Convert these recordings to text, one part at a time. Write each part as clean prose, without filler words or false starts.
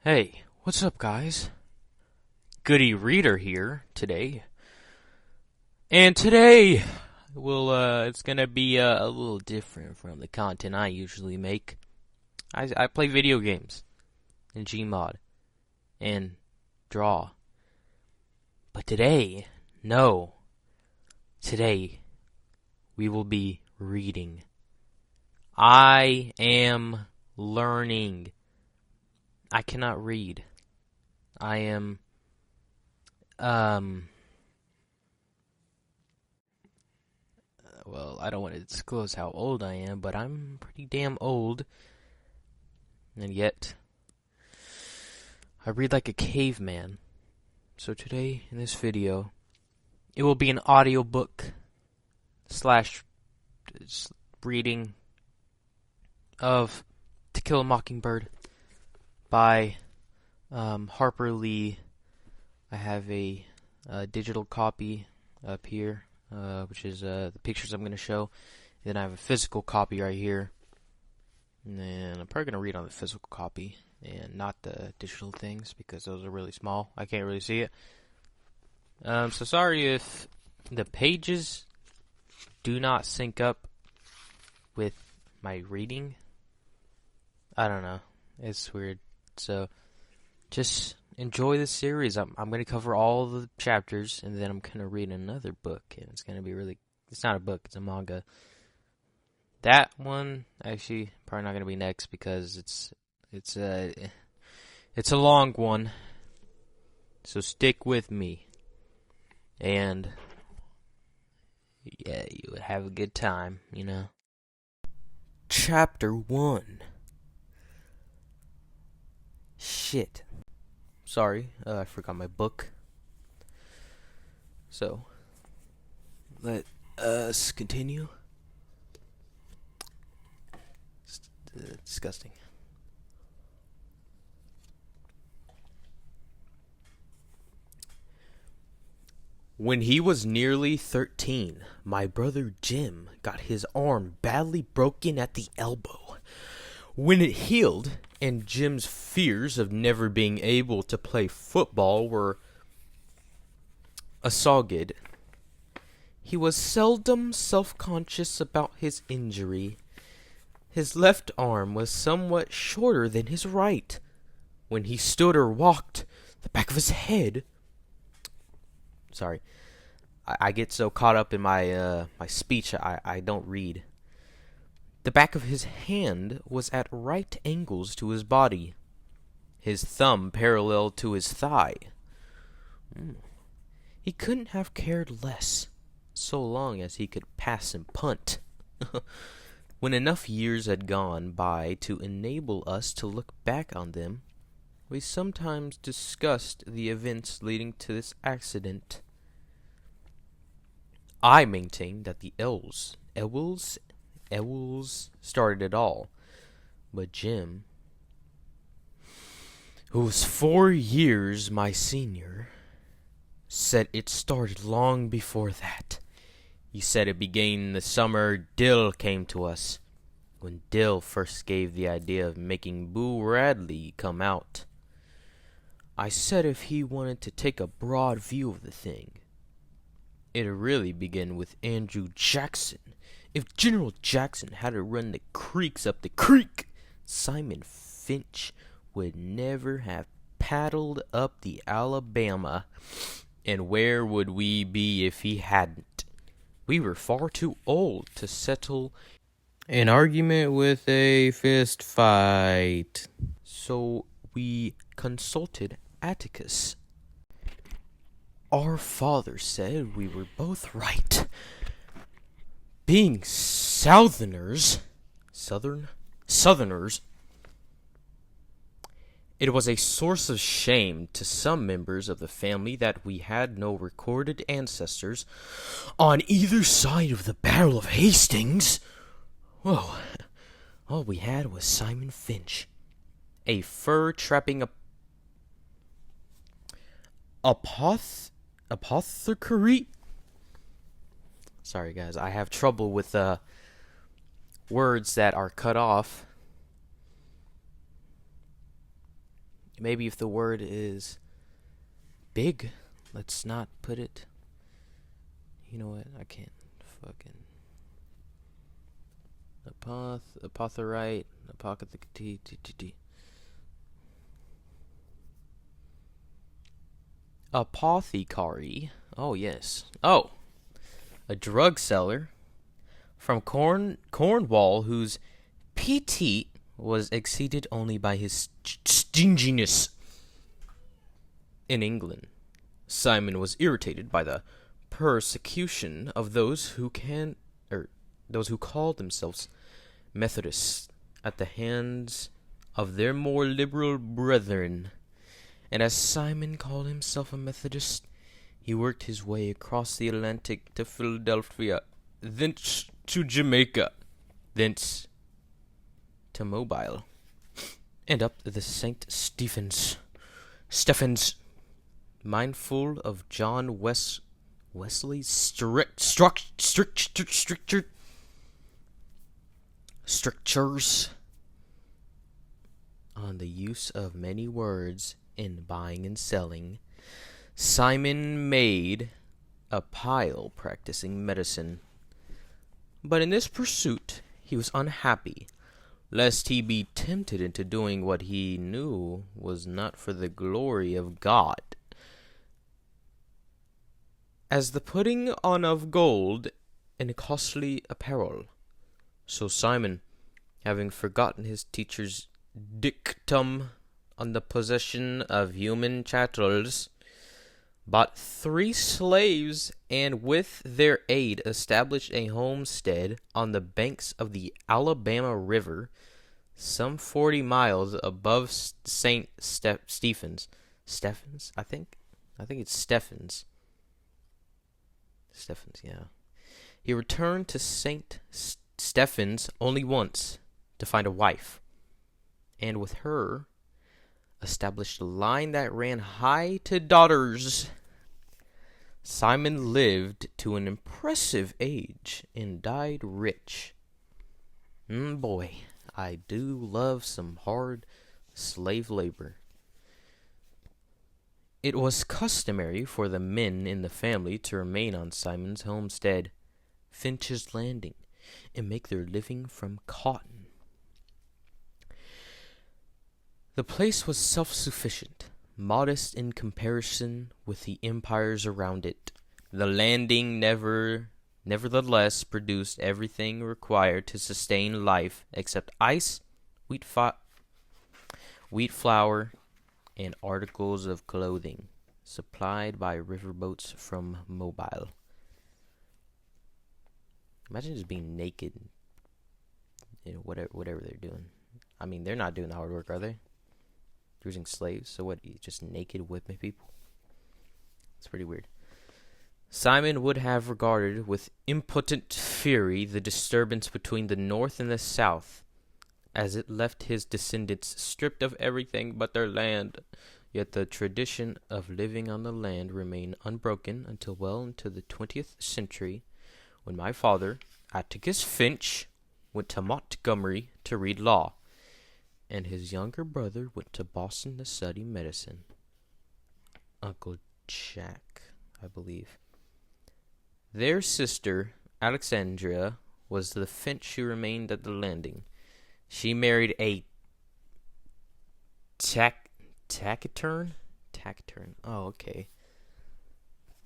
Hey, what's up, guys? Goody Reader here today. And today, it's gonna be a little different from the content I usually make. I play video games in Gmod and draw. But today, no. Today, we will be reading. I am learning. I cannot read. I am, well, I don't want to disclose how old I am, but I'm pretty damn old. And yet, I read like a caveman. So today, in this video, it will be an audiobook slash reading of To Kill a Mockingbird by Harper Lee. I have a digital copy up here, which is the pictures I'm going to show. Then I have a physical copy right here. And then I'm probably going to read on the physical copy and not the digital things because those are really small. I can't really see it. So sorry if the pages do not sync up with my reading. I don't know. It's weird. So just enjoy the series. I'm going to cover all the chapters, and then I'm going to read another book, and it's going to be really... It's not a book, it's a manga. That one, actually, probably not going to be next, because it's a long one. So stick with me. And, yeah, you would have a good time, you know. Chapter 1. Shit. Sorry, I forgot my book. So, let us continue. It's disgusting. When he was nearly 13, my brother Jim got his arm badly broken at the elbow. When it healed, and Jim's fears of never being able to play football were assuaged, he was seldom self-conscious about his injury. His left arm was somewhat shorter than his right. When he stood or walked, the back of his head... Sorry. I get so caught up in my speech, I don't read. The back of his hand was at right angles to his body, his thumb parallel to his thigh. He couldn't have cared less, so long as he could pass and punt. When enough years had gone by to enable us to look back on them, we sometimes discussed the events leading to this accident. I maintain that the Ewells started it all, but Jim, who was 4 years my senior, said it started long before that. He said it began the summer Dill came to us, when Dill first gave the idea of making Boo Radley come out. I said if he wanted to take a broad view of the thing, it really began with Andrew Jackson. If General Jackson had to run the creeks up the creek, Simon Finch would never have paddled up the Alabama. And where would we be if he hadn't? We were far too old to settle an argument with a fist fight. So we consulted Atticus. Our father said we were both right. Being Southerners, it was a source of shame to some members of the family that we had no recorded ancestors on either side of the Battle of Hastings. Whoa, all we had was Simon Finch, a fur-trapping apothecary. Sorry, guys, I have trouble with words that are cut off. Maybe if the word is big, let's not put it. You know what? I can't fucking. Apothorite, apothecary. Oh yes. Oh, a drug seller from Cornwall whose PT was exceeded only by his stinginess. In England, Simon was irritated by the persecution of those who called themselves Methodists at the hands of their more liberal brethren, and as Simon called himself a Methodist, he worked his way across the Atlantic to Philadelphia, thence to Jamaica, thence to Mobile, and up the St. Stephens, mindful of John Wesley's strictures on the use of many words in buying and selling. Simon made a pile practicing medicine. But in this pursuit he was unhappy, lest he be tempted into doing what he knew was not for the glory of God. As the putting on of gold in costly apparel, so Simon, having forgotten his teacher's dictum on the possession of human chattels, bought 3 slaves, and with their aid established a homestead on the banks of the Alabama River, some 40 miles above St. Stephens. Stephens, I think it's Stephens. Stephens, yeah. He returned to St. Stephens only once to find a wife, and with her established a line that ran high to daughters. Simon lived to an impressive age and died rich. Boy, I do love some hard slave labor. It was customary for the men in the family to remain on Simon's homestead, Finch's Landing, and make their living from cotton. The place was self-sufficient, modest in comparison with the empires around it. The landing nevertheless produced everything required to sustain life except ice, wheat flour, and articles of clothing supplied by riverboats from Mobile. Imagine just being naked, whatever they're doing. I mean, they're not doing the hard work, are they? Using slaves, so what, just naked whipping people? It's pretty weird. Simon would have regarded with impotent fury the disturbance between the North and the South, as it left his descendants stripped of everything but their land. Yet the tradition of living on the land remained unbroken until well into the 20th century, when my father, Atticus Finch, went to Montgomery to read law, and his younger brother went to Boston to study medicine. Uncle Jack, I believe. Their sister, Alexandria, was the Finch who remained at the landing. She married a taciturn? Taciturn. Oh, okay.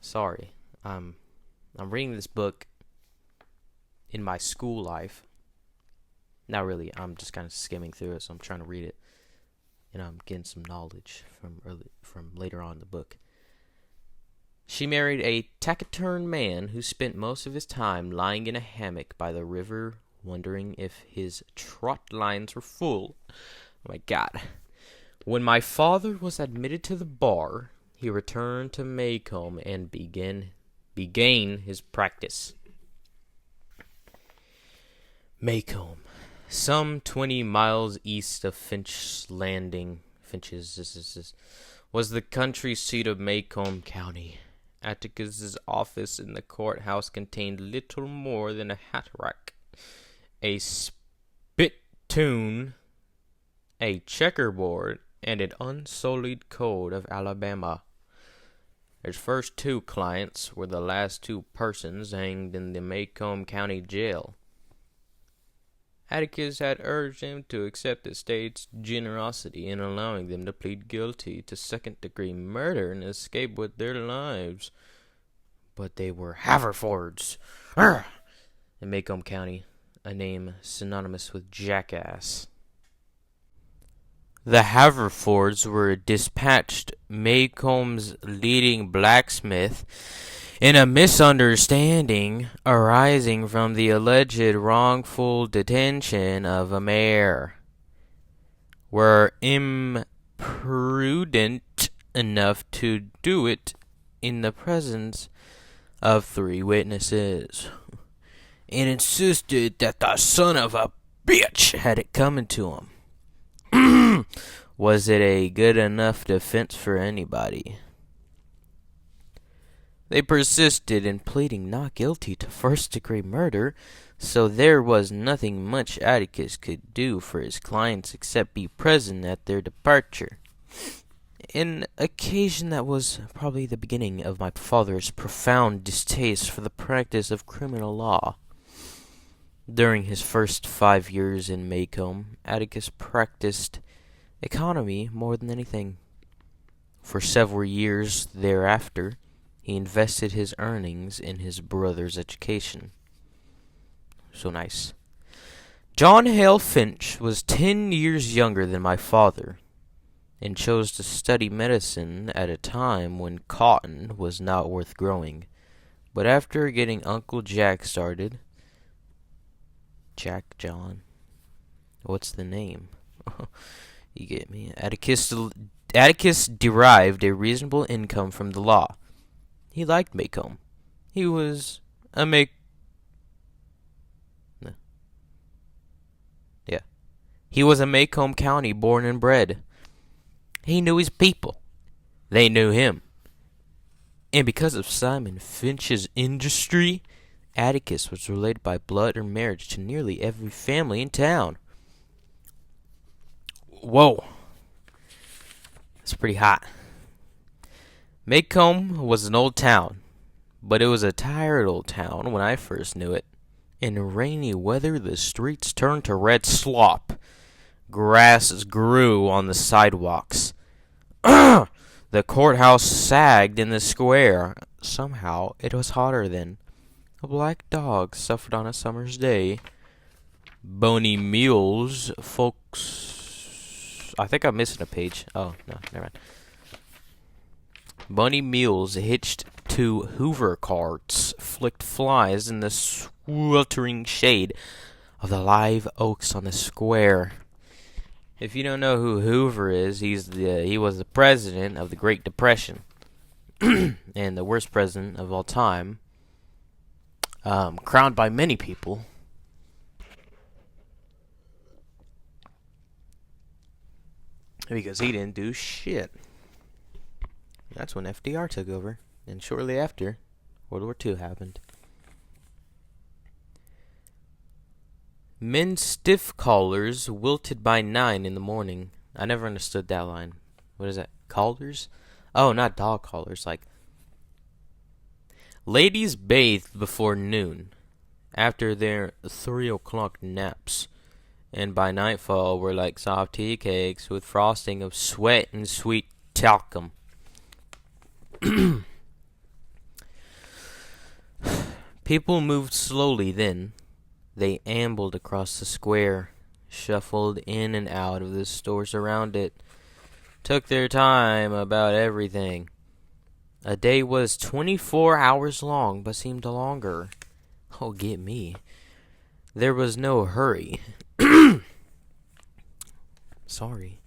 Sorry. I'm reading this book in my school life. Not really. I'm just kind of skimming through it, so I'm trying to read it, and I'm getting some knowledge from later on in the book. She married a taciturn man who spent most of his time lying in a hammock by the river, wondering if his trot lines were full. Oh my God. When my father was admitted to the bar, he returned to Maycomb and began his practice. Maycomb, some 20 miles east of Finch's Landing. Was the country seat of Maycomb County. Atticus's office in the courthouse contained little more than a hat rack, a spittoon, a checkerboard, and an unsullied code of Alabama. His first two clients were the last two persons hanged in the Macomb County Jail. Atticus had urged him to accept the state's generosity in allowing them to plead guilty to second-degree murder and escape with their lives. But they were Haverfords in Macomb County, a name synonymous with jackass. The Haverfords were dispatched Macomb's leading blacksmith in a misunderstanding arising from the alleged wrongful detention of a mayor, were imprudent enough to do it in the presence of 3 witnesses, and insisted that the son of a bitch had it coming to him. Was it a good enough defense for anybody? They persisted in pleading not guilty to first-degree murder, so there was nothing much Atticus could do for his clients except be present at their departure. An occasion that was probably the beginning of my father's profound distaste for the practice of criminal law. During his first 5 years in Macomb, Atticus practiced economy more than anything. For several years thereafter, he invested his earnings in his brother's education. So nice. John Hale Finch was 10 years younger than my father, and chose to study medicine at a time when cotton was not worth growing. But after getting Uncle Jack started, John, what's the name? You get me? Atticus derived a reasonable income from the law. He liked Macomb. He was a He was a Macomb County born and bred. He knew his people. They knew him. And because of Simon Finch's industry, Atticus was related by blood or marriage to nearly every family in town. Whoa. That's pretty hot. Macomb was an old town, but it was a tired old town when I first knew it. In rainy weather, the streets turned to red slop. Grass grew on the sidewalks. The courthouse sagged in the square. Somehow, it was hotter then. A black dog suffered on a summer's day. Bony mules, folks... I think I'm missing a page. Oh, no, never mind. Bony mules hitched to Hoover carts flicked flies in the sweltering shade of the live oaks on the square. If you don't know who Hoover is, he was the president of the Great Depression, and the worst president of all time, crowned by many people. Because he didn't do shit. That's when FDR took over, and shortly after, World War II happened. Men's stiff collars wilted by 9 in the morning. I never understood that line. What is that? Collars? Oh, not dog collars. Like, ladies bathed before noon, after their 3 o'clock naps, and by nightfall were like soft tea cakes with frosting of sweat and sweet talcum. People moved slowly then. They ambled across the square, shuffled in and out of the stores around it, took their time about everything. A day was 24 hours long, but seemed longer. Oh, get me. There was no hurry. Sorry.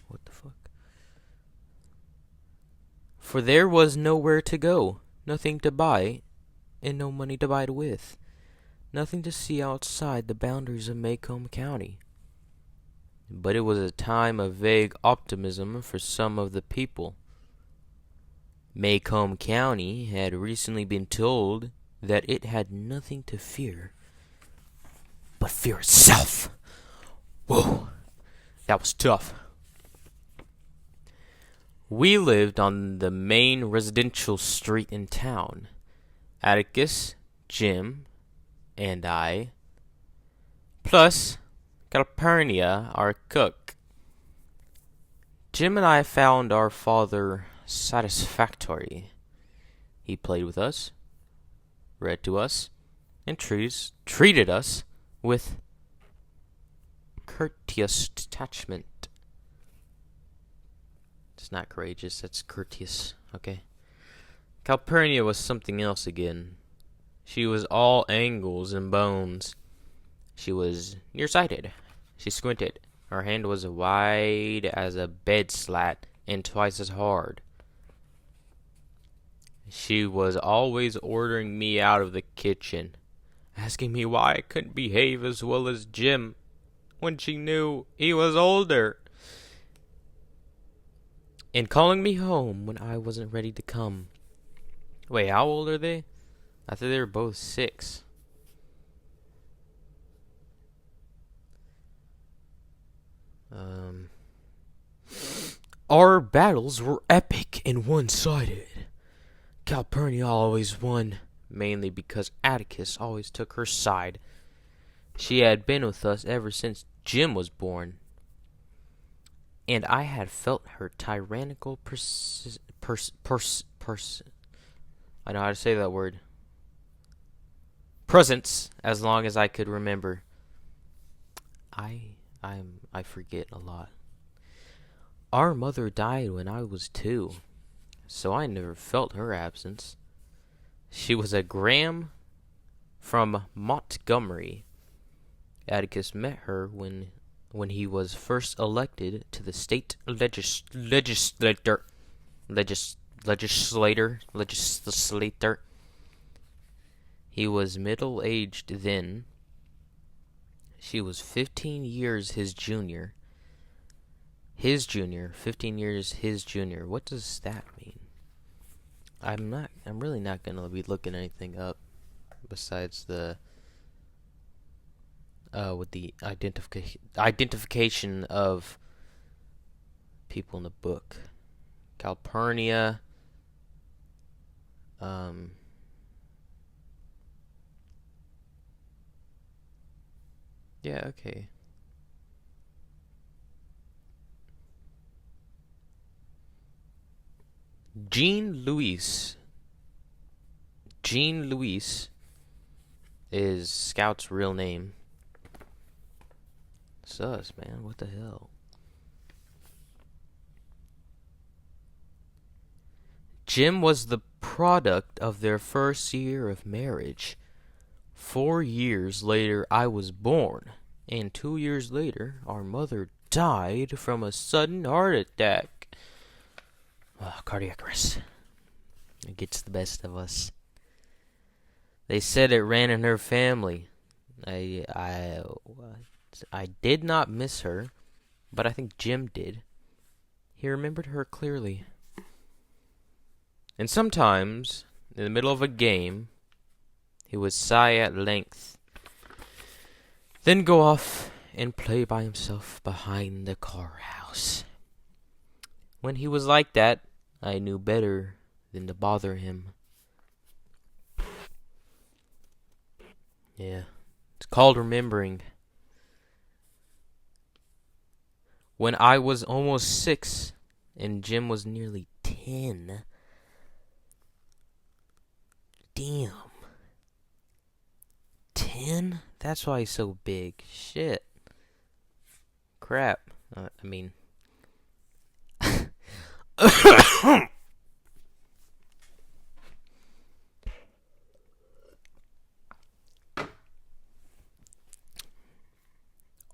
What the fuck? For there was nowhere to go, nothing to buy, and no money to buy it with. Nothing to see outside the boundaries of Macomb County. But it was a time of vague optimism for some of the people. Macomb County had recently been told that it had nothing to fear but fear itself. Whoa, that was tough. We lived on the main residential street in town. Atticus, Jim, and I, plus Calpurnia, our cook. Jim and I found our father satisfactory. He played with us, read to us, and treated us with courteous detachment. It's not courageous, that's courteous, okay? Calpurnia was something else again. She was all angles and bones. She was nearsighted. She squinted. Her hand was wide as a bed slat and twice as hard. She was always ordering me out of the kitchen, asking me why I couldn't behave as well as Jim when she knew he was older, and calling me home when I wasn't ready to come. Wait, how old are they? I thought they were both 6. Our battles were epic and one-sided. Calpurnia always won, mainly because Atticus always took her side. She had been with us ever since Jim was born, and I had felt her tyrannical I know how to say that word. Presence as long as I could remember. I forget a lot. Our mother died when I was 2, so I never felt her absence. She was a Graham from Montgomery. Atticus met her when he was first elected to the state legislator. He was middle-aged then. She was 15 years his junior. 15 years his junior. What does that mean? I'm really not gonna be looking anything up besides the with the identification of people in the book. Calpurnia. Yeah, okay. Jean Louise is Scout's real name. Sus, man, what the hell? Jim was the product of their first year of marriage. 4 years later, I was born, and 2 years later, our mother died from a sudden heart attack. Cardiac arrest. It gets the best of us. They said it ran in her family. I did not miss her, but I think Jim did. He remembered her clearly. And sometimes, in the middle of a game, he would sigh at length, then go off and play by himself behind the car house. When he was like that, I knew better than to bother him. Yeah, it's called remembering. When I was almost 6 and Jim was nearly 10. Damn. 10? That's why he's so big. Shit. Crap.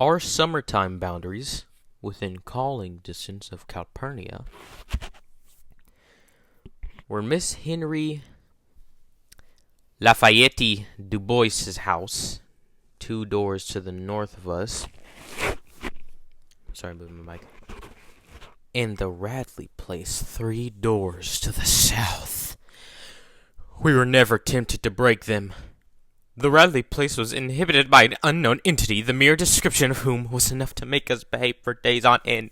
Our summertime boundaries, within calling distance of Calpurnia, were Miss Henry Lafayette Du Bois's house, 2 doors to the north of us. Sorry, I'm moving my mic. And the Radley place, 3 doors to the south. We were never tempted to break them. The Radley place was inhabited by an unknown entity, the mere description of whom was enough to make us behave for days on end.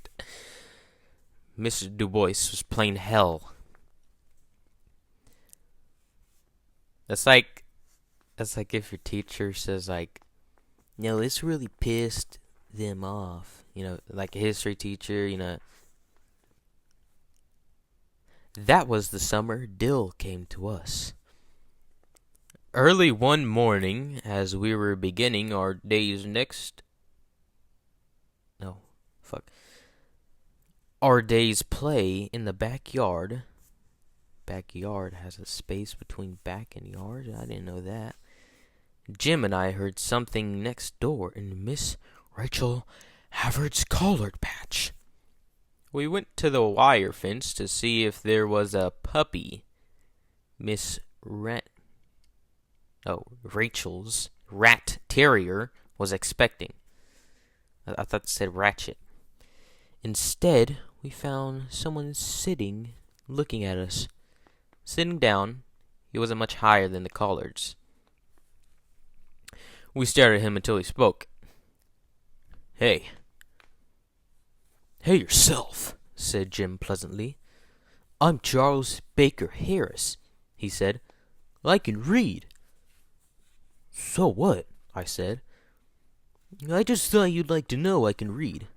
Miss Du Bois was plain hell. That's like if your teacher says like, no, this really pissed them off. You know, like a history teacher, you know. That was the summer Dill came to us. Early one morning, as we were beginning our day's play in the backyard. Backyard has a space between back and yard. I didn't know that. Jim and I heard something next door in Miss Rachel Havard's collard patch. We went to the wire fence to see if there was a puppy Miss Rachel's rat terrier was expecting. I thought it said ratchet. Instead, we found someone sitting, looking at us. Sitting down, he wasn't much higher than the collards. We stared at him until he spoke. Hey yourself, said Jim pleasantly. I'm Charles Baker Harris, he said. I can read. So what? I said. I just thought you'd like to know I can read.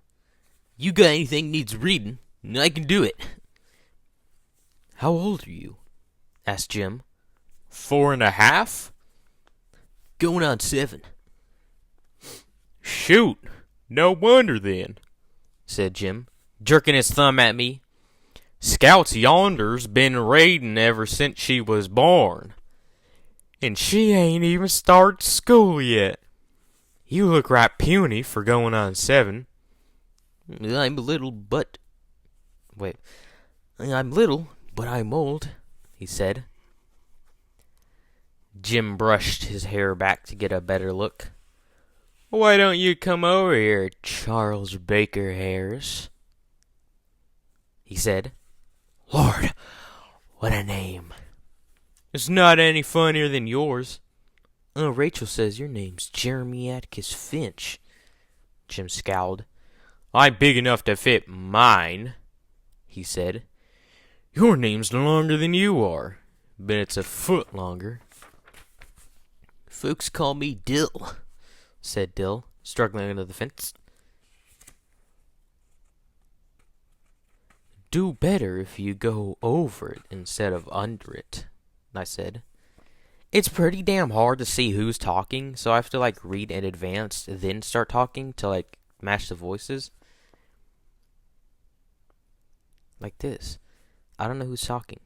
You got anything needs reading, and I can do it. How old are you? Asked Jim. 4.5? Going on 7. Shoot, no wonder then, said Jim, jerking his thumb at me. Scout's yonder's been raiding ever since she was born. And she ain't even started school yet. You look right puny for going on 7. I'm little, but I'm old, he said. Jim brushed his hair back to get a better look. Why don't you come over here, Charles Baker Harris? He said. Lord, what a name. It's not any funnier than yours. Oh, Rachel says your name's Jeremy Atticus Finch. Jim scowled. I'm big enough to fit mine, he said. Your name's longer than you are, but it's a foot longer. Folks call me Dill, said Dill, struggling under the fence. Do better if you go over it instead of under it, I said. It's pretty damn hard to see who's talking, so I have to read in advance, then start talking to match the voices. Like this. I don't know who's talking.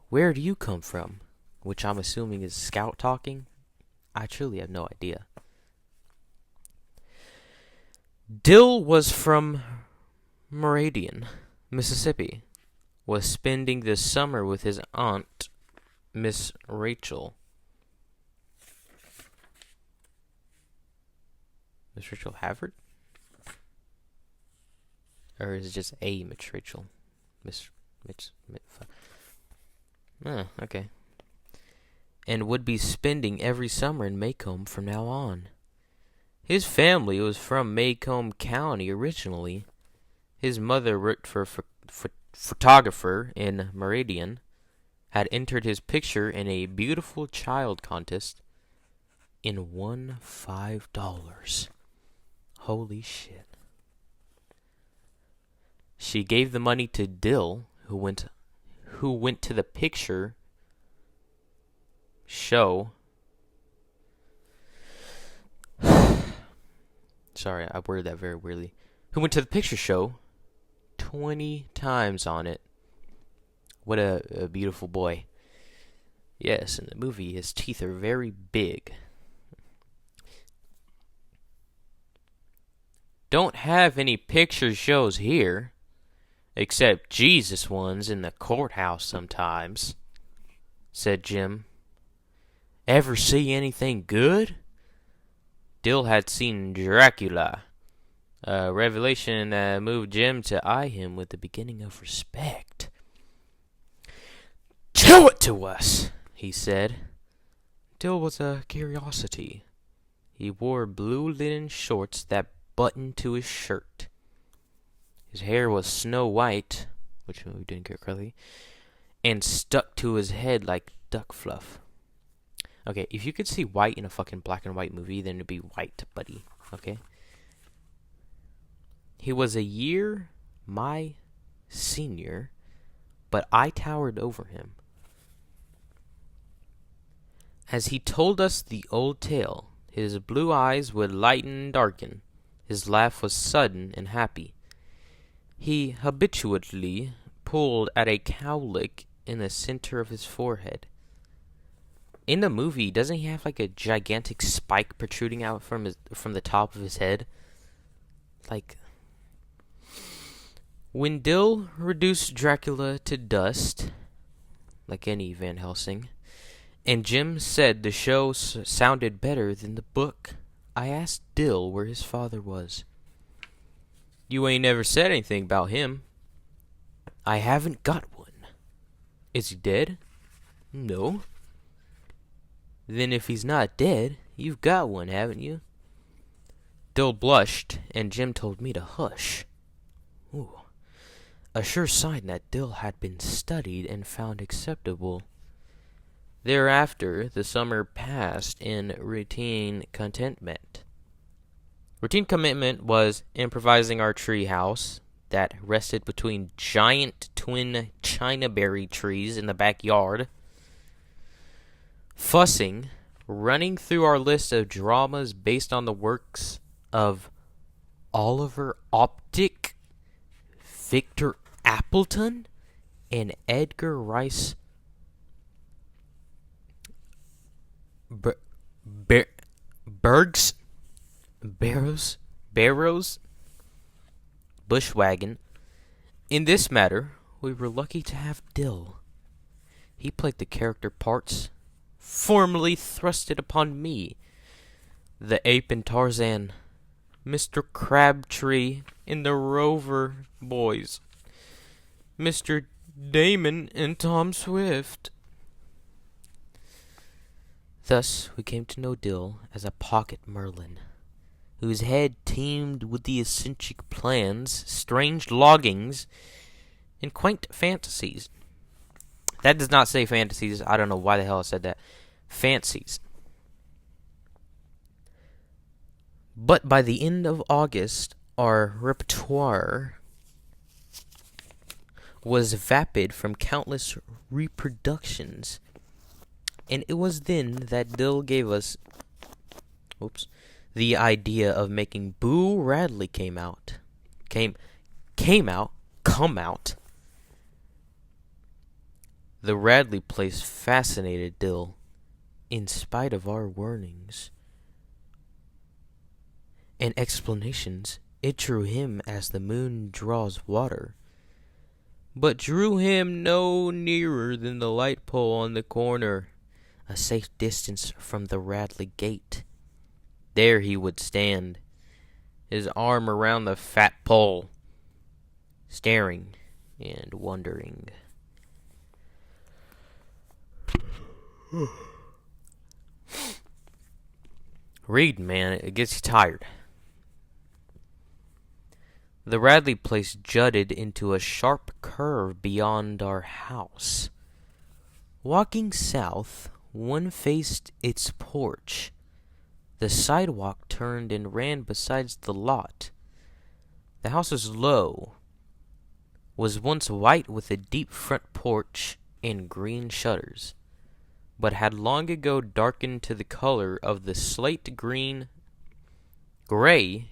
Where do you come from? Which I'm assuming is Scout talking. I truly have no idea. Dill was from Meridian, Mississippi. Was spending the summer with his aunt, Miss Rachel. Miss Rachel Havard? Or is it just a Miss Rachel? Okay. And would be spending every summer in Macomb from now on. His family was from Macomb County originally. His mother worked for a photographer in Meridian, had entered his picture in a beautiful child contest, and won $5. Holy shit. She gave the money to Dill, who went to the picture show. Sorry, I worded that very weirdly. Who went to the picture show 20 times on it. What a beautiful boy. Yes, in the movie, his teeth are very big. Don't have any picture shows here, except Jesus ones in the courthouse sometimes, said Jim. Ever see anything good? Dill had seen Dracula, a revelation that moved Jim to eye him with the beginning of respect. Tell it to us, he said. Dill was a curiosity. He wore blue linen shorts that buttoned to his shirt. His hair was snow white, which we didn't get correctly, and stuck to his head like duck fluff. Okay, if you could see white in a fucking black and white movie, then it'd be white, buddy. Okay? He was a year my senior, but I towered over him. As he told us the old tale, his blue eyes would lighten and darken. His laugh was sudden and happy. He habitually pulled at a cowlick in the center of his forehead. In the movie, doesn't he have like a gigantic spike protruding out from the top of his head? Like, when Dill reduced Dracula to dust, like any Van Helsing, and Jim said the show sounded better than the book, I asked Dill where his father was. You ain't never said anything about him. I haven't got one. Is he dead? No. Then if he's not dead, you've got one, haven't you? Dill blushed, and Jim told me to hush. Ooh. A sure sign that Dill had been studied and found acceptable. Thereafter, the summer passed in routine contentment. Routine commitment was improvising our tree house that rested between giant twin chinaberry trees in the backyard, fussing, running through our list of dramas based on the works of Oliver Optic, Victor Appleton, and Edgar Rice Barrows, Bushwagon. In this matter, we were lucky to have Dill. He played the character parts formerly thrusted upon me. The ape in Tarzan, Mr. Crabtree in the Rover Boys, Mr. Damon in Tom Swift. Thus, we came to know Dill as a pocket Merlin, whose head teemed with the eccentric plans, strange longings, and quaint fantasies. That does not say fantasies. I don't know why the hell I said that. Fancies. But by the end of August, our repertoire was vapid from countless reproductions. And it was then that Dill gave us the idea of making Boo Radley come out. The Radley place fascinated Dill, in spite of our warnings and explanations. It drew him as the moon draws water, but drew him no nearer than the light pole on the corner, a safe distance from the Radley gate. There he would stand, his arm around the fat pole, staring and wondering. Read, man, it gets you tired. The Radley place jutted into a sharp curve beyond our house. Walking south, one faced its porch. The sidewalk turned and ran besides the lot. The house was low, was once white with a deep front porch and green shutters, but had long ago darkened to the color of the slate-gray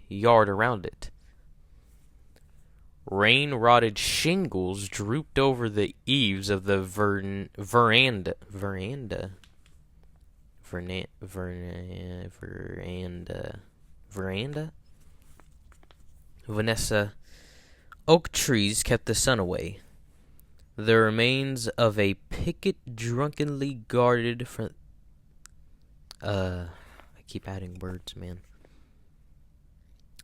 yard around it. Rain-rotted shingles drooped over the eaves of the veranda. Vanessa. Oak trees kept the sun away. The remains of a picket drunkenly guarded front. I keep adding words, man.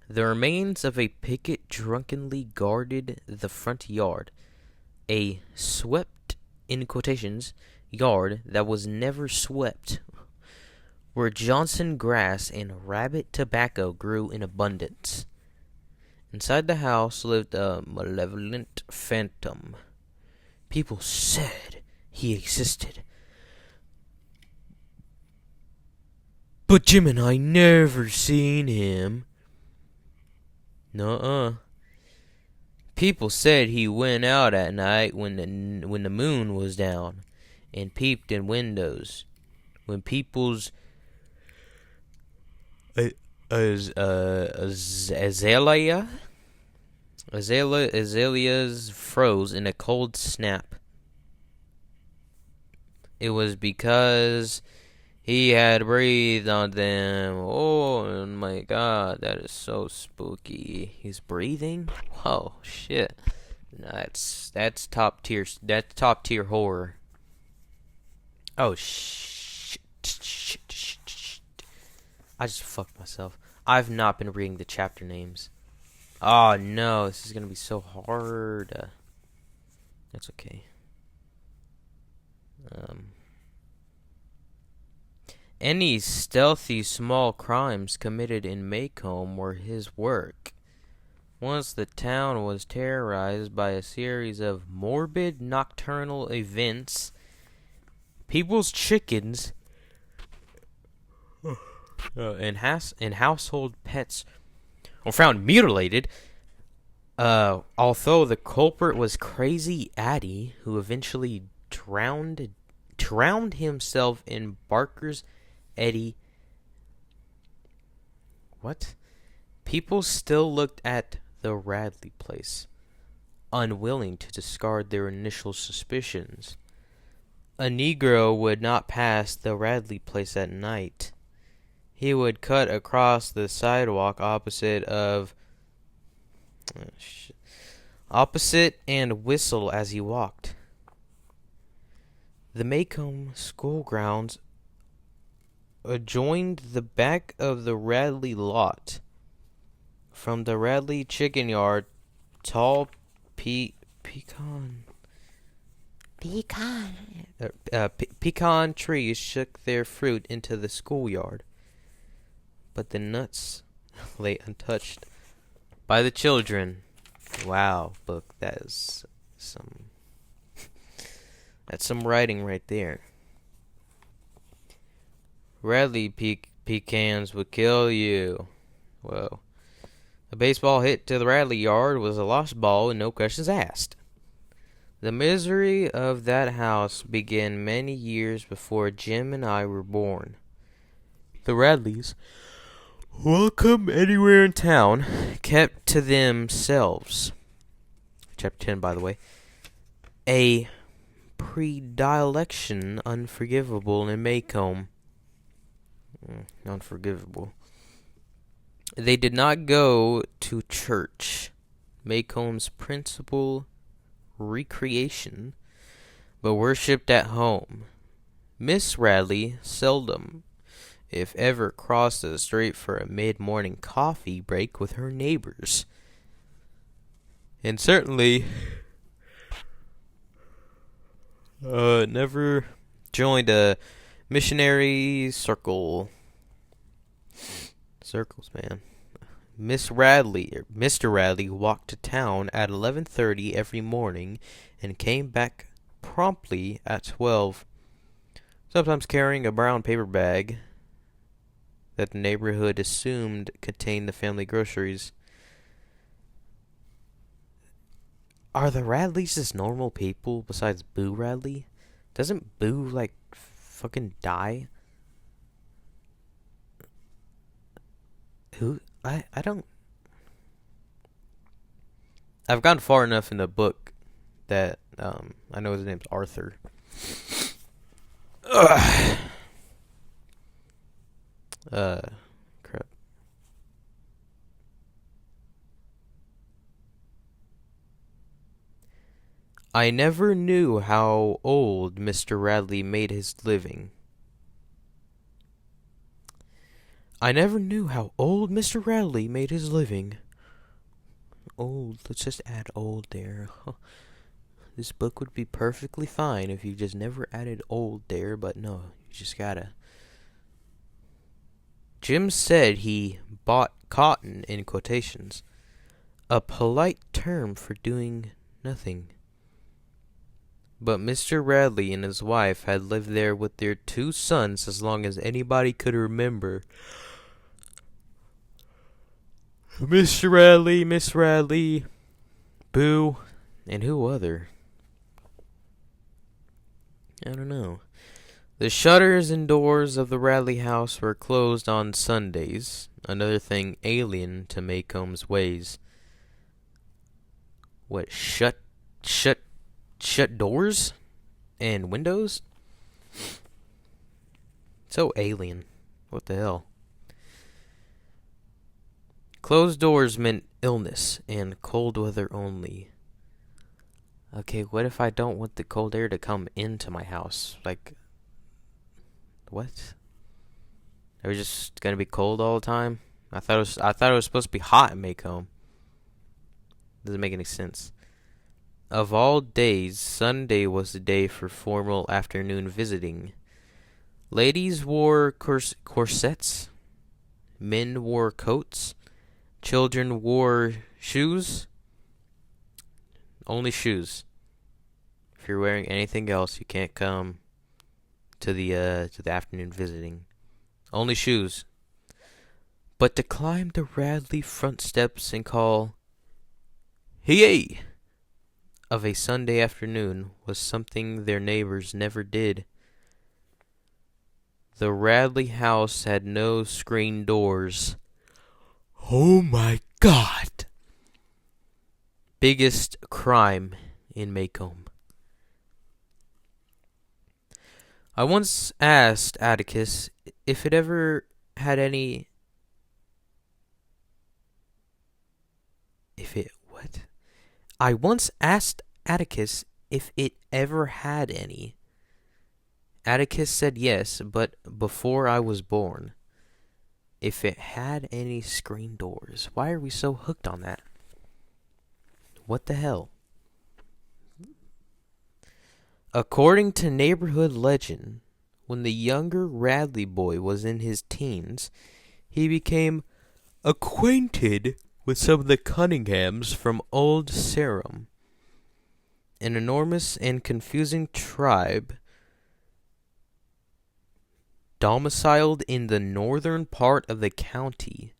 The remains of a picket drunkenly guarded the front yard. A swept, in quotations, yard that was never swept, where Johnson grass and rabbit tobacco grew in abundance. Inside the house lived a malevolent phantom. People said he existed, but Jim and I never seen him. Nuh-uh. People said he went out at night when the moon was down and peeped in windows. When people's azaleas froze in a cold snap. It was because he had breathed on them. Oh my god, that is so spooky. He's breathing? Whoa, shit. That's top tier. That's top tier horror. Oh shit. I just fucked myself. I've not been reading the chapter names. Oh no, this is gonna be so hard. That's okay. Any stealthy small crimes committed in Maycomb were his work. Once the town was terrorized by a series of morbid nocturnal events, people's chickens and household pets were found mutilated. Although the culprit was Crazy Addie, who eventually drowned himself in Barker's Eddie. What? People still looked at the Radley place, unwilling to discard their initial suspicions. A Negro would not pass the Radley place at night. He would cut across the sidewalk opposite and whistle as he walked. The Maycomb school grounds adjoined the back of the Radley lot. From the Radley chicken yard, tall pecan trees shook their fruit into the schoolyard, but the nuts lay untouched by the children. Wow, book, that's some writing right there. Radley pecans would kill you. Whoa. A baseball hit to the Radley yard was a lost ball and no questions asked. The misery of that house began many years before Jim and I were born. The Radleys, welcome anywhere in town, kept to themselves. Chapter 10, by the way. A predilection unforgivable in Maycomb. Unforgivable. They did not go to church, Maycomb's principal recreation, but worshipped at home. Miss Radley seldom, if ever, crossed the street for a mid-morning coffee break with her neighbors, and certainly never joined a missionary circle. Circles, man. Mr. Radley walked to town at 11:30 every morning and came back promptly at 12, sometimes carrying a brown paper bag that the neighborhood assumed contained the family groceries. Are the Radleys just normal people besides Boo Radley? Doesn't Boo, fucking die? Who? I don't... I've gone far enough in the book that, I know his name's Arthur. Ugh. Crap. I never knew how old Mr. Radley made his living. I never knew how old Mr. Radley made his living. Old, let's just add old there. This book would be perfectly fine if you just never added old there, but no, you just gotta. Jim said he bought cotton in quotations. a polite term for doing nothing. But Mr. Radley and his wife had lived there with their 2 sons as long as anybody could remember. Mr. Radley, Miss Radley, Boo, and who other? I don't know. The shutters and doors of the Radley house were closed on Sundays, another thing alien to Maycomb's ways. What, shut doors and windows? So alien. What the hell? Closed doors meant illness and cold weather only. Okay, what if I don't want the cold air to come into my house? Like, what? Are we just gonna be cold all the time? I thought it was supposed to be hot in Maycomb. Doesn't make any sense. Of all days, Sunday was the day for formal afternoon visiting. Ladies wore corsets. Men wore coats. Children wore shoes. Only shoes. If you're wearing anything else, you can't come to the afternoon visiting. Only shoes. But to climb the Radley front steps and call, "Hey!" of a Sunday afternoon was something their neighbors never did. The Radley house had no screen doors. Oh my God! Biggest crime in Maycomb. I once asked Atticus if it ever had any... I once asked Atticus if it ever had any. Atticus said yes, but before I was born. If it had any screen doors. Why are we so hooked on that? What the hell? According to neighborhood legend, when the younger Radley boy was in his teens, he became acquainted with some of the Cunninghams from Old Sarum, an enormous and confusing tribe domiciled in the northern part of the county.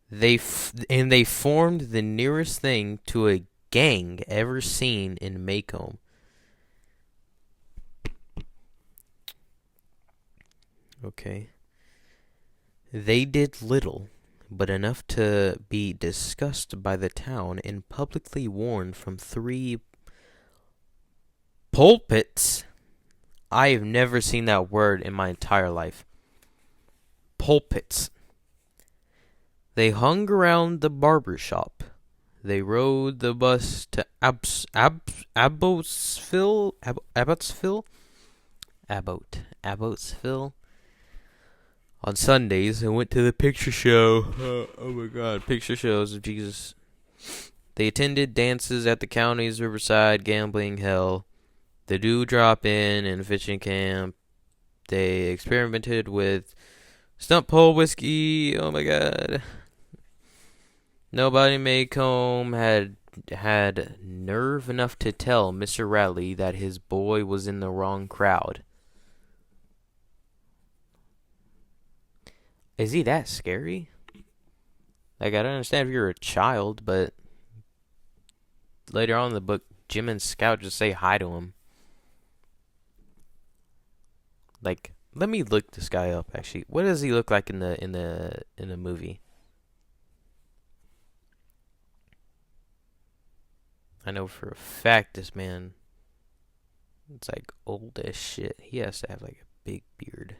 They formed the nearest thing to a gang ever seen in Maycomb. Okay. They did little, but enough to be discussed by the town and publicly warned from 3 pulpits. I have never seen that word in my entire life. Pulpits. They hung around the barber shop. They rode the bus to Abbotsville on Sundays and went to the picture show. Oh my God, picture shows of Jesus. They attended dances at the county's riverside gambling hell, the Dewdrop Inn and fishing camp. They experimented with stump pole whiskey. Oh my God. Nobody in Maycomb had nerve enough to tell Mr. Radley that his boy was in the wrong crowd. Is he that scary? Like, I don't understand if you're a child, but later on in the book, Jim and Scout just say hi to him. Like, let me look this guy up. Actually, what does he look like in the movie? I know for a fact this man, it's like old as shit. He has to have like a big beard.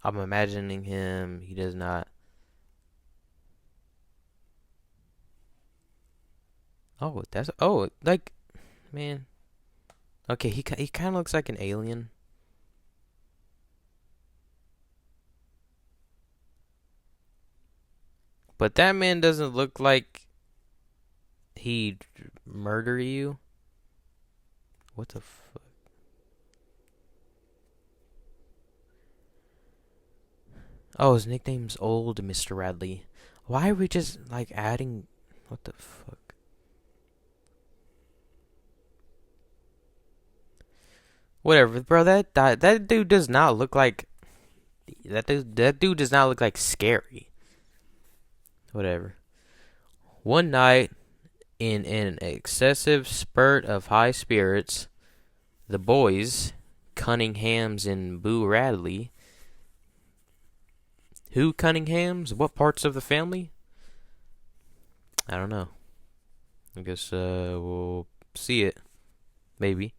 I'm imagining him. He does not. Oh, that's like, man. Okay, he kind of looks like an alien. But that man doesn't look like he'd murder you. What the fuck? Oh, his nickname's Old Mr. Radley. Why are we just, like, adding... What the fuck? Whatever, bro, that dude does not look like... That dude does not look like scary. Whatever. One night, in an excessive spurt of high spirits, the boys, Cunninghams and Boo Radley... Who Cunninghams? What parts of the family? I don't know. I guess we'll see it. Maybe.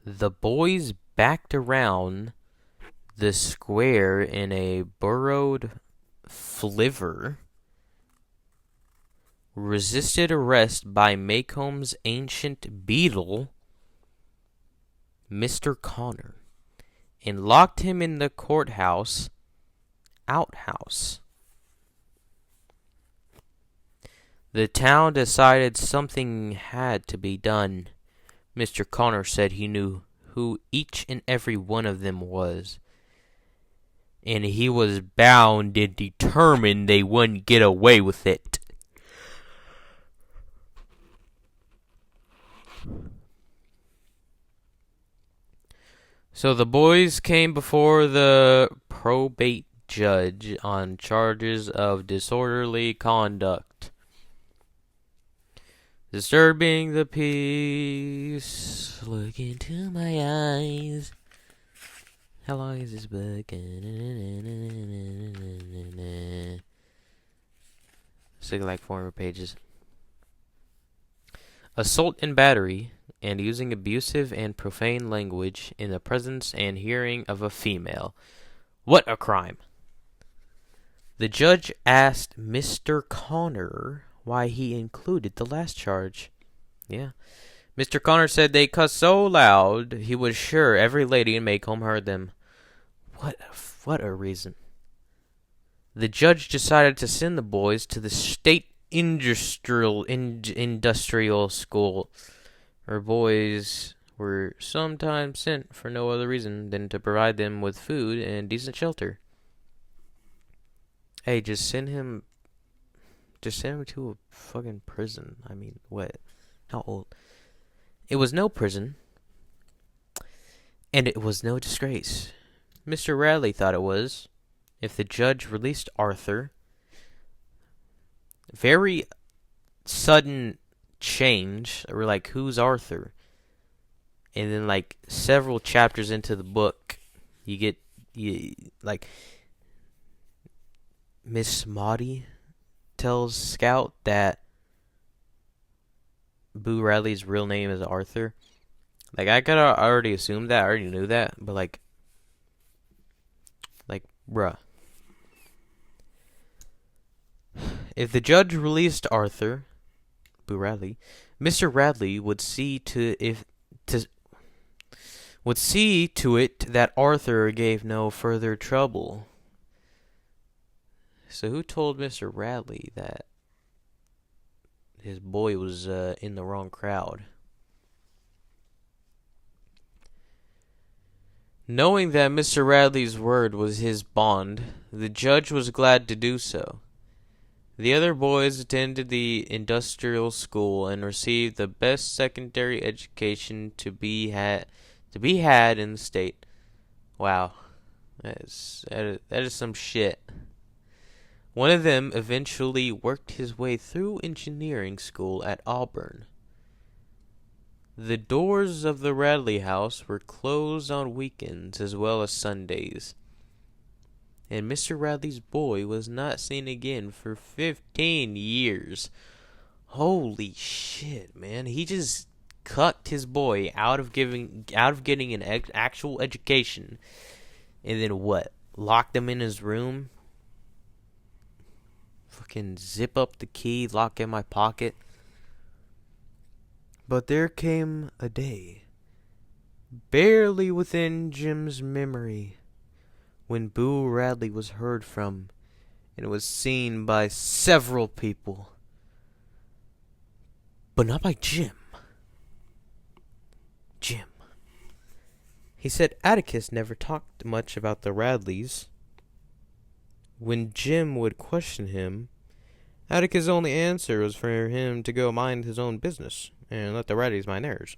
The boys backed around the square in a burrowed flivver, resisted arrest by Maycomb's ancient beadle, Mr. Connor, and locked him in the courthouse outhouse. The town decided something had to be done. Mr. Connor said he knew who each and every one of them was, and he was bound and determined they wouldn't get away with it. So the boys came before the probate judge on charges of disorderly conduct, disturbing the peace. Look into my eyes. How long is this book? It's like 400 pages. Assault and battery, and using abusive and profane language in the presence and hearing of a female. What a crime! The judge asked Mr. Connor why he included the last charge. Yeah. Mr. Connor said they cussed so loud he was sure every lady in Maycomb heard them. What a reason. The judge decided to send the boys to the state industrial school, where boys were sometimes sent for no other reason than to provide them with food and decent shelter. Hey, just send him to a fucking prison. I mean, what? How old? It was no prison, and it was no disgrace. Mr. Radley thought it was. If the judge released Arthur, very sudden change. We're like, who's Arthur? And then, like, several chapters into the book, you like, Miss Maudie tells Scout that Boo Radley's real name is Arthur. Like, I could already assumed that. I already knew that. But, like, bruh. If the judge released Arthur, Boo Radley, Mr. Radley would see to it that Arthur gave no further trouble. So who told Mr. Radley that his boy was in the wrong crowd? Knowing that Mr. Radley's word was his bond, the judge was glad to do so. The other boys attended the industrial school and received the best secondary education to be had in the state. Wow, that is some shit. One of them eventually worked his way through engineering school at Auburn. The doors of the Radley house were closed on weekends as well as Sundays, and Mr. Radley's boy was not seen again for 15 years. Holy shit, man. He just cucked his boy out of getting an actual education, and then what? Locked him in his room? Fucking zip up the key, lock in my pocket. But there came a day, barely within Jim's memory, when Boo Radley was heard from, and was seen by several people. but not by Jim. Jim. He said Atticus never talked much about the Radleys. When Jim would question him, Atticus' only answer was for him to go mind his own business and let the Radleys mind theirs.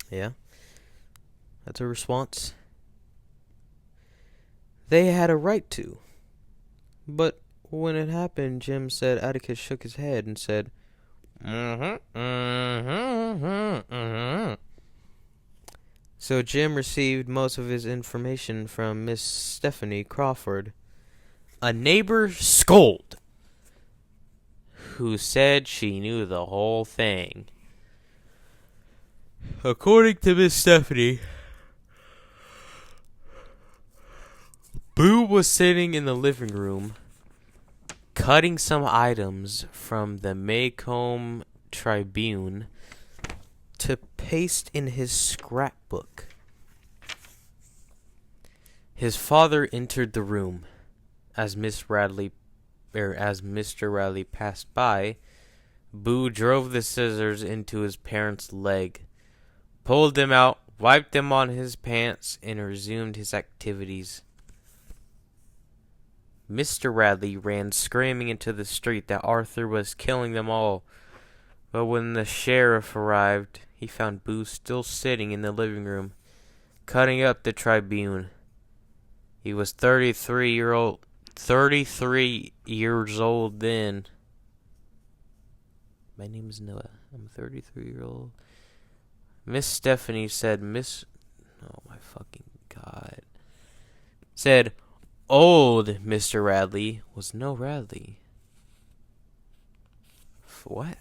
Yeah, that's a response they had a right to. But when it happened, Jim said Atticus shook his head and said, So Jim received most of his information from Miss Stephanie Crawford, a neighbor scold, who said she knew the whole thing. According to Miss Stephanie, Boo was sitting in the living room cutting some items from the Maycomb Tribune to paste in his scrapbook. His father entered the room. As Mr. Radley passed by, Boo drove the scissors into his parents' leg, pulled them out, wiped them on his pants, and resumed his activities. Mr. Radley ran screaming into the street that Arthur was killing them all. But when the sheriff arrived, he found Boo still sitting in the living room, cutting up the Tribune. He was 33 years old then. My name is Noah. I'm a 33-year-old. Miss Stephanie said, oh my fucking God. Said, old Mr. Radley was no Radley. What?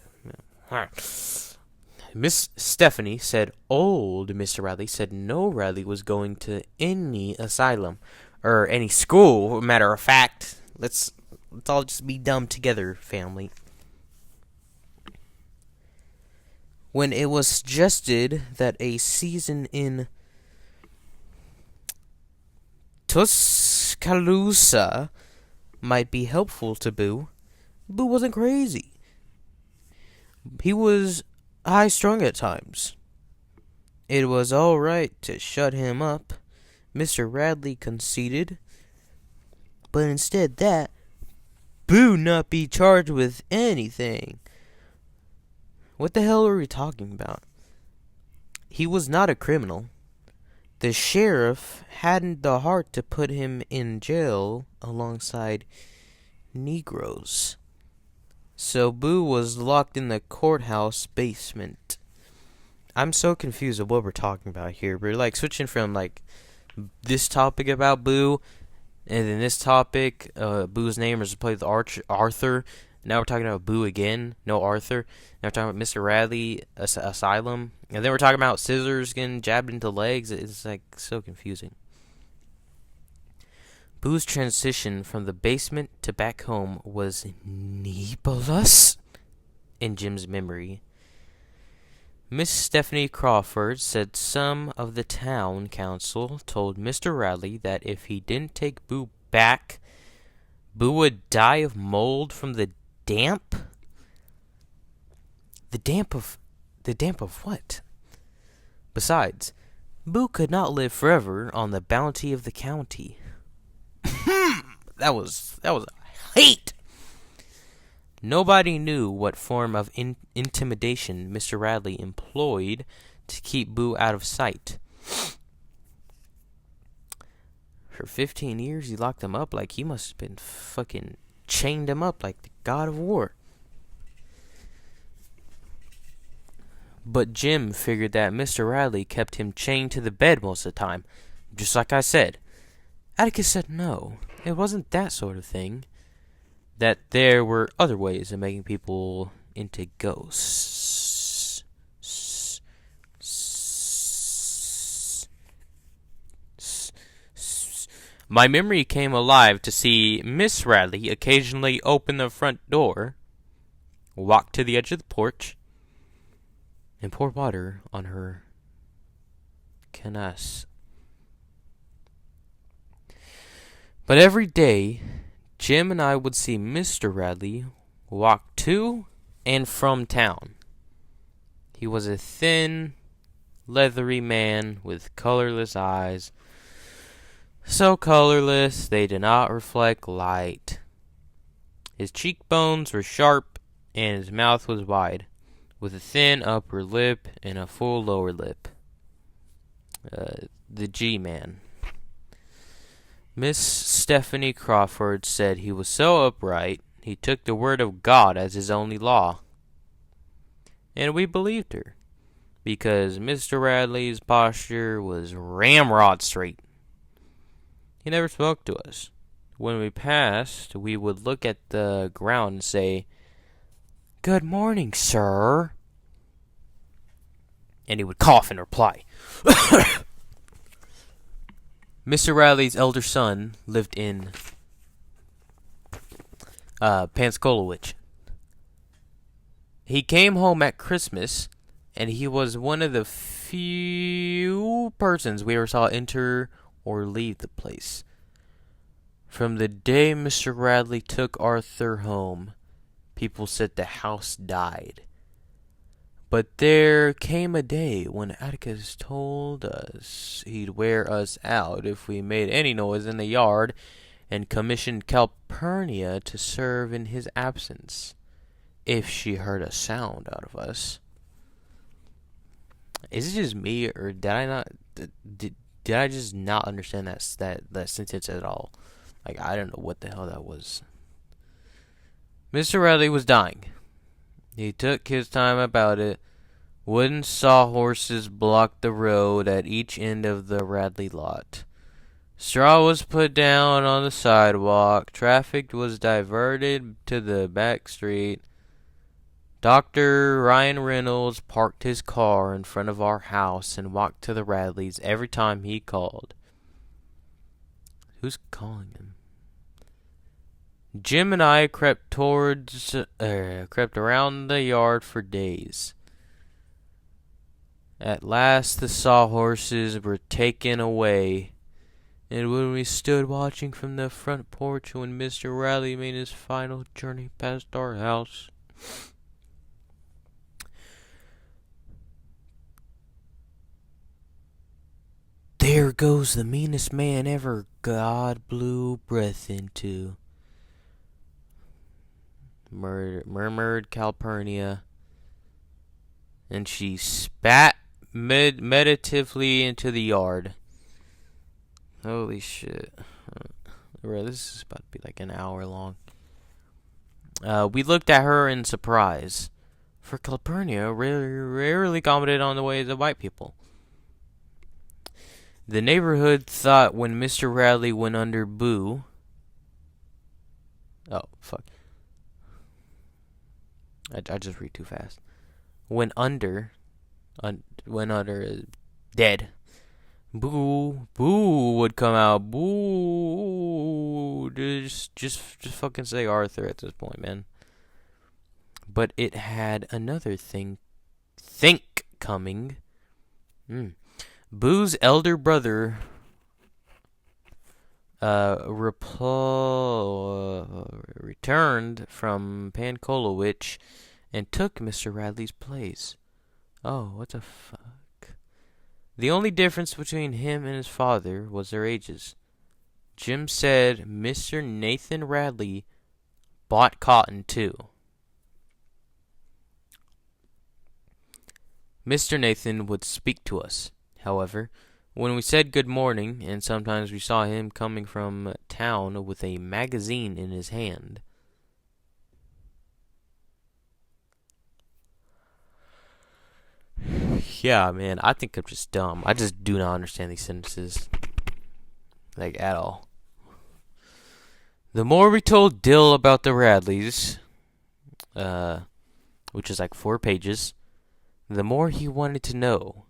Miss Stephanie said old Mr. Radley said no Radley was going to any asylum or any school. Matter of fact, let's all just be dumb together, family. When it was suggested that a season in Tuscaloosa might be helpful to Boo, Boo wasn't crazy. He was high-strung at times. It was all right to shut him up, Mr. Radley conceded, but instead that, Boo not be charged with anything. What the hell are we talking about? He was not a criminal. The sheriff hadn't the heart to put him in jail alongside Negroes. So Boo was locked in the courthouse basement. I'm so confused of what we're talking about here. We're like switching from like this topic about Boo, and then this topic, Boo's name is played with Arthur. Now we're talking about Boo again, no Arthur. Now we're talking about Mr. Radley, Asylum. And then we're talking about scissors getting jabbed into legs. It's like so confusing. Boo's transition from the basement to back home was nebulous in Jim's memory. Miss Stephanie Crawford said some of the town council told Mr. Radley that if he didn't take Boo back, Boo would die of mold from the damp? The damp of what? Besides, Boo could not live forever on the bounty of the county. That was hate. Nobody knew what form of intimidation Mr. Radley employed to keep Boo out of sight. For 15 years, he locked him up like he must have been fucking chained him up like the god of war. But Jim figured that Mr. Radley kept him chained to the bed most of the time, just like I said. Atticus said no, it wasn't that sort of thing. That there were other ways of making people into ghosts. My memory came alive to see Miss Radley occasionally open the front door, walk to the edge of the porch, and pour water on her canasses. But every day, Jim and I would see Mr. Radley walk to and from town. He was a thin, leathery man with colorless eyes, so colorless they did not reflect light. His cheekbones were sharp, and his mouth was wide, with a thin upper lip and a full lower lip. The G-Man. Miss Stephanie Crawford said he was so upright, he took the word of God as his only law. And we believed her, because Mr. Radley's posture was ramrod straight. He never spoke to us. When we passed, we would look at the ground and say, "Good morning, sir." And he would cough in reply. Mr. Radley's elder son lived in Panskolowich. He came home at Christmas, and he was one of the few persons we ever saw enter or leave the place. From the day Mr. Radley took Arthur home, people said the house died. But there came a day when Atticus told us he'd wear us out if we made any noise in the yard, and commissioned Calpurnia to serve in his absence, if she heard a sound out of us. Is it just me, or did I just not understand that sentence at all? Like, I don't know what the hell that was. Mr. Radley was dying. He took his time about it. Wooden sawhorses blocked the road at each end of the Radley lot. Straw was put down on the sidewalk. Traffic was diverted to the back street. Dr. Ryan Reynolds parked his car in front of our house and walked to the Radleys every time he called. Who's calling him? Jim and I crept around the yard for days. At last the sawhorses were taken away, and when we stood watching from the front porch when Mr. Radley made his final journey past our house, "There goes the meanest man ever God blew breath into," murmured Calpurnia, and she spat meditatively into the yard. Holy shit. Bro, this is about to be like an hour long. We looked at her in surprise, for Calpurnia rarely commented on the ways of white people. The neighborhood thought when Mr. Radley went under Boo... Oh, fuck. I just read too fast. Went under, dead. Boo would come out. Boo. Just fucking say Arthur at this point, man. But it had another think coming. Boo's elder brother returned from Pankolowich and took Mr. Radley's place. Oh, what the fuck? The only difference between him and his father was their ages. Jim said Mr. Nathan Radley bought cotton too. Mr. Nathan would speak to us, however, when we said good morning, and sometimes we saw him coming from town with a magazine in his hand. Yeah, man, I think I'm just dumb. I just do not understand these sentences, like, at all. The more we told Dill about the Radleys, which is like 4 pages, the more he wanted to know.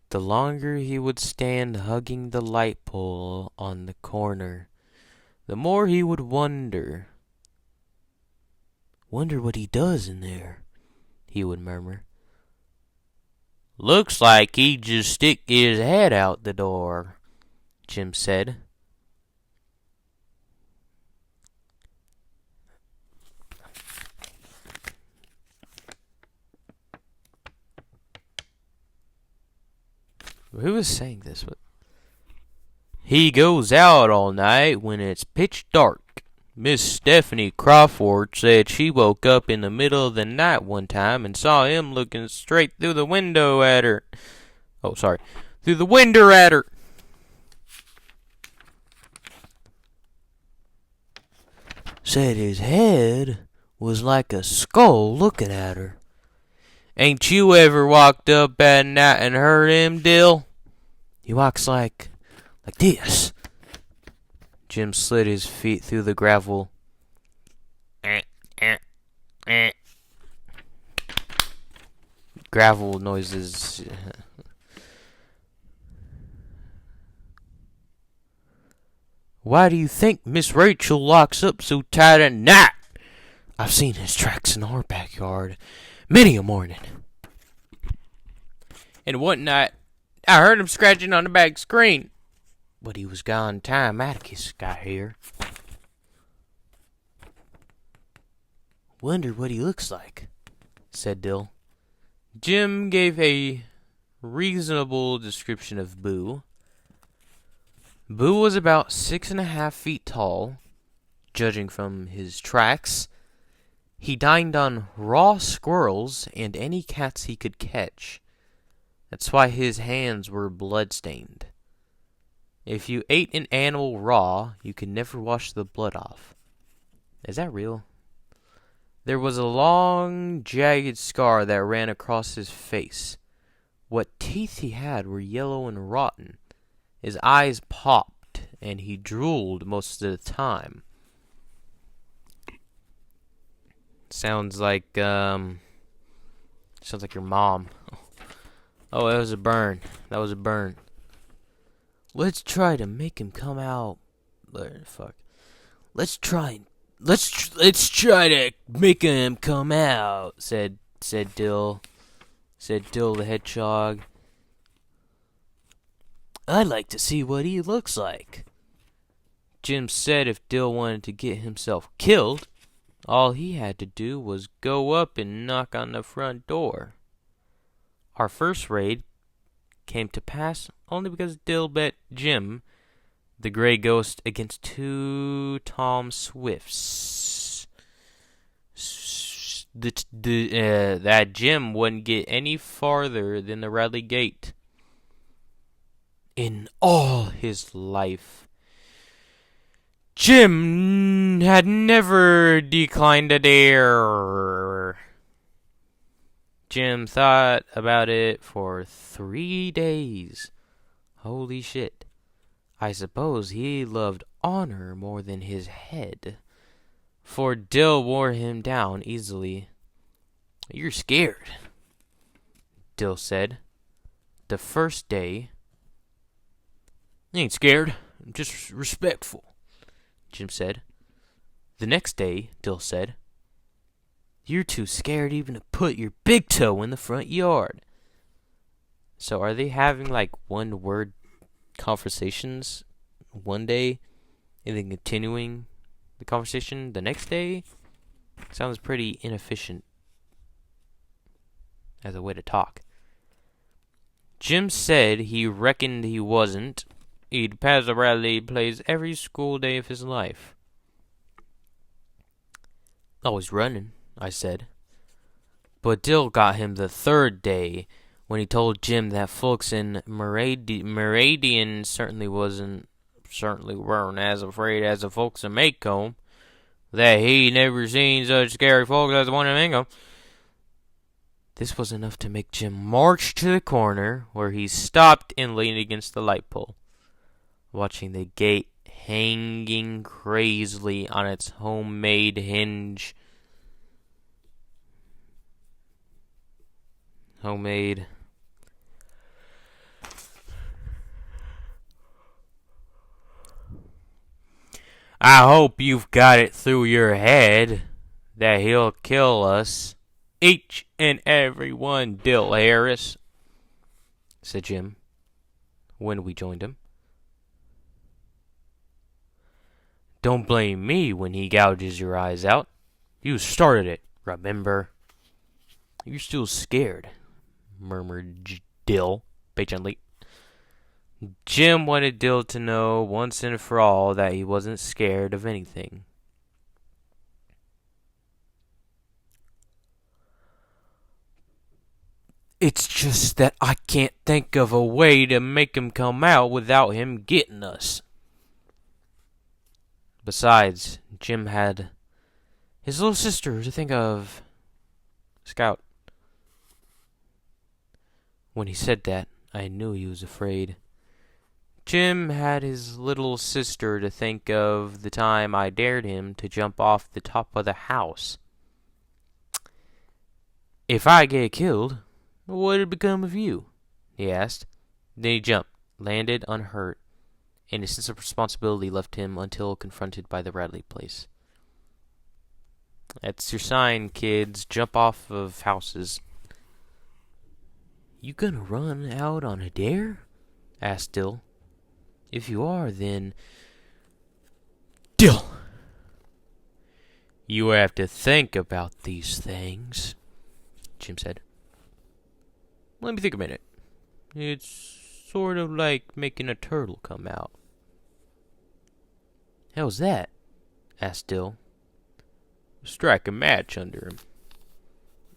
The longer he would stand hugging the light pole on the corner, the more he would wonder. "Wonder what he does in there," he would murmur. "Looks like he'd just stick his head out the door," Jim said. Who was saying this? He goes out all night when it's pitch dark. Miss Stephanie Crawford said she woke up in the middle of the night one time and saw him looking straight through the window at her. Oh, sorry. Through the window at her. Said his head was like a skull looking at her. Ain't you ever walked up at night and heard him, Dill? He walks like this. Jim slid his feet through the gravel. Gravel noises. Why do you think Miss Rachel locks up so tight at night? I've seen his tracks in our backyard many a morning. And one night, I heard him scratching on the back screen. But he was gone time Atticus got here. Wonder what he looks like, said Dill. Jim gave a reasonable description of Boo. Boo was about 6.5 feet tall, judging from his tracks. He dined on raw squirrels and any cats he could catch. That's why his hands were blood-stained. If you ate an animal raw, you could never wash the blood off. Is that real? There was a long, jagged scar that ran across his face. What teeth he had were yellow and rotten. His eyes popped, and he drooled most of the time. Sounds like your mom. Oh, that was a burn. Let's try to make him come out. Fuck. Let's try to make him come out, said Dill. Said Dill the hedgehog. I'd like to see what he looks like. Jim said if Dill wanted to get himself killed, all he had to do was go up and knock on the front door. Our first raid came to pass only because Dill bet Jim, the gray ghost, against 2 Tom Swifts. That Jim wouldn't get any farther than the Radley Gate. In all his life, Jim had never declined a dare. Jim thought about it for 3 days. Holy shit. I suppose he loved honor more than his head, for Dill wore him down easily. You're scared, Dill said. The first day, I ain't scared, I'm just respectful, Jim said. The next day, Dill said, you're too scared even to put your big toe in the front yard. So are they having like one-word conversations one day and then continuing the conversation the next day? Sounds pretty inefficient as a way to talk. Jim said he reckoned he wasn't. He'd pass a Radley plays every school day of his life. Always running, I said. But Dill got him the third day when he told Jim that folks in Meridian certainly weren't as afraid as the folks in Macomb, that he never seen such scary folks as the one in Macomb. This was enough to make Jim march to the corner where he stopped and leaned against the light pole, watching the gate hanging crazily on its homemade hinge. Homemade. I hope you've got it through your head that he'll kill us, each and every one, Dill Harris, said Jim when we joined him. Don't blame me when he gouges your eyes out. You started it, remember? You're still scared, murmured Dill patiently. Jim wanted Dill to know once and for all that he wasn't scared of anything. It's just that I can't think of a way to make him come out without him getting us. Besides, Jim had his little sister to think of. Scout. When he said that, I knew he was afraid. Jim had his little sister to think of the time I dared him to jump off the top of the house. If I get killed, what would become of you? He asked. Then he jumped, landed unhurt, and a sense of responsibility left him until confronted by the Radley place. That's your sign, kids. Jump off of houses. You gonna run out on a dare? Asked Dill. If you are, then... Dill! You have to think about these things, Jim said. Let me think a minute. It's sort of like making a turtle come out. How's that? Asked Dill. Strike a match under him.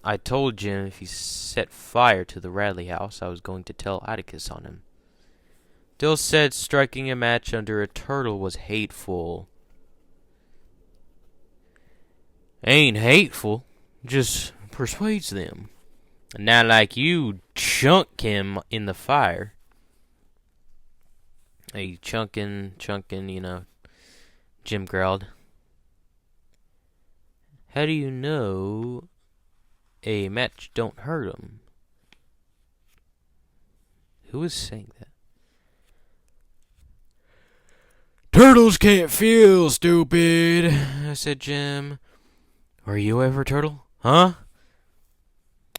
I told Jim if he set fire to the Radley house, I was going to tell Atticus on him. Dill said striking a match under a turtle was hateful. Ain't hateful, just persuades them. Not like you chunk him in the fire. Hey, chunkin', you know, Jim growled. How do you know a match don't hurt him? Who is saying that? Turtles can't feel, stupid, said Jim. Were you ever a turtle? Huh?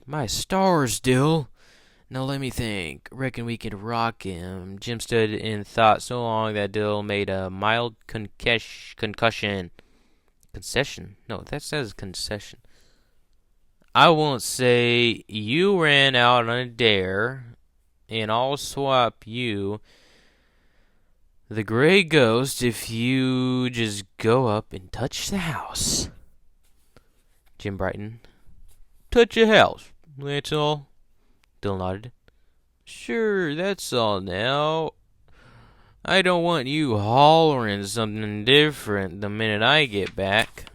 My stars, Dill. Now let me think. Reckon we could rock him. Jim stood in thought so long that Dill made a mild concussion. Concession? No, that says concession. I won't say you ran out on a dare, and I'll swap you the gray ghost if you just go up and touch the house. Jim brightened. Touch a house, that's all. Dill nodded. Sure, that's all now. I don't want you hollering something different the minute I get back.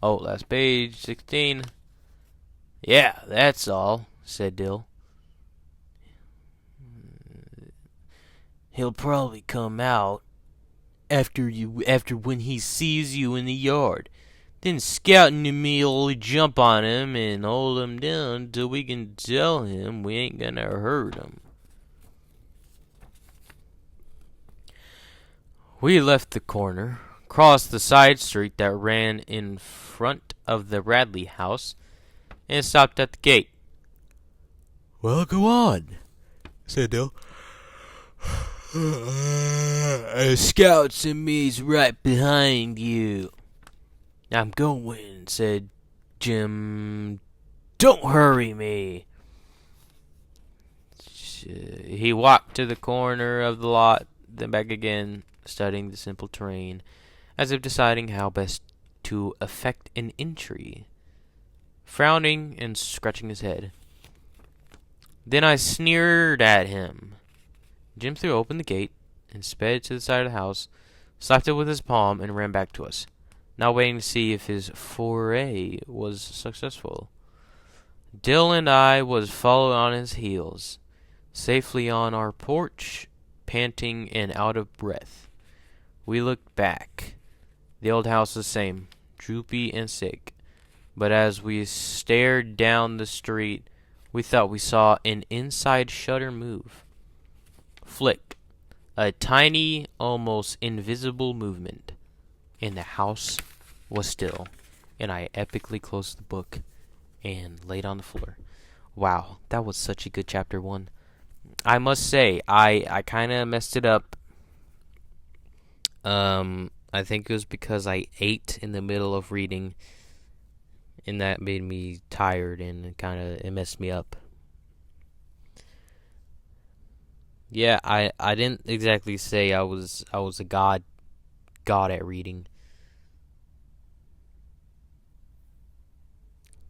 Oh, last page, 16. Yeah, that's all, said Dill. He'll probably come out after when he sees you in the yard. Then Scout and me'll jump on him and hold him down till we can tell him we ain't gonna hurt him. We left the corner, crossed the side street that ran in front of the Radley house, and stopped at the gate. Well, go on, said Dill. Scouts and me's right behind you. I'm going, said Jim. Don't hurry me. He walked to the corner of the lot, then back again, studying the simple terrain, as if deciding how best to effect an entry, frowning and scratching his head. Then I sneered at him. Jim threw open the gate and sped to the side of the house, slapped it with his palm, and ran back to us, not waiting to see if his foray was successful. Dill and I was following on his heels, safely on our porch, panting and out of breath. We looked back. The old house the same, droopy and sick. But as we stared down the street, we thought we saw an inside shutter move. Flick. A tiny, almost invisible movement. And the house was still. And I epically closed the book and laid on the floor. Wow, that was such a good chapter 1. I must say, I kind of messed it up. I think it was because I ate in the middle of reading, and that made me tired, and it messed me up. Yeah, I didn't exactly say I was a god at reading.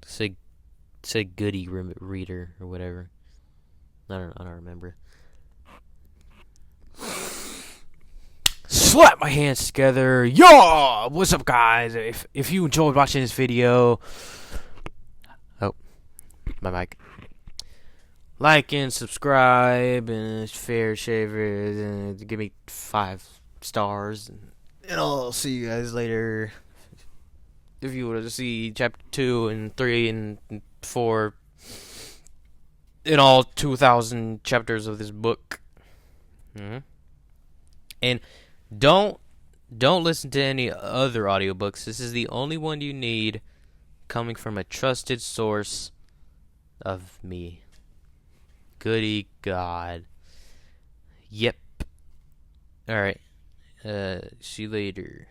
Say goody reader or whatever. I don't remember. Slap my hands together. Yo, what's up, guys? If you enjoyed watching this video, oh, my mic. Like and subscribe and share, and give me 5 stars. And I'll see you guys later. If you want to see chapter 2 and 3 and 4 in all 2,000 chapters of this book. And don't listen to any other audiobooks. This is the only one you need, coming from a trusted source of me. Goody God. Yep. Alright. See you later.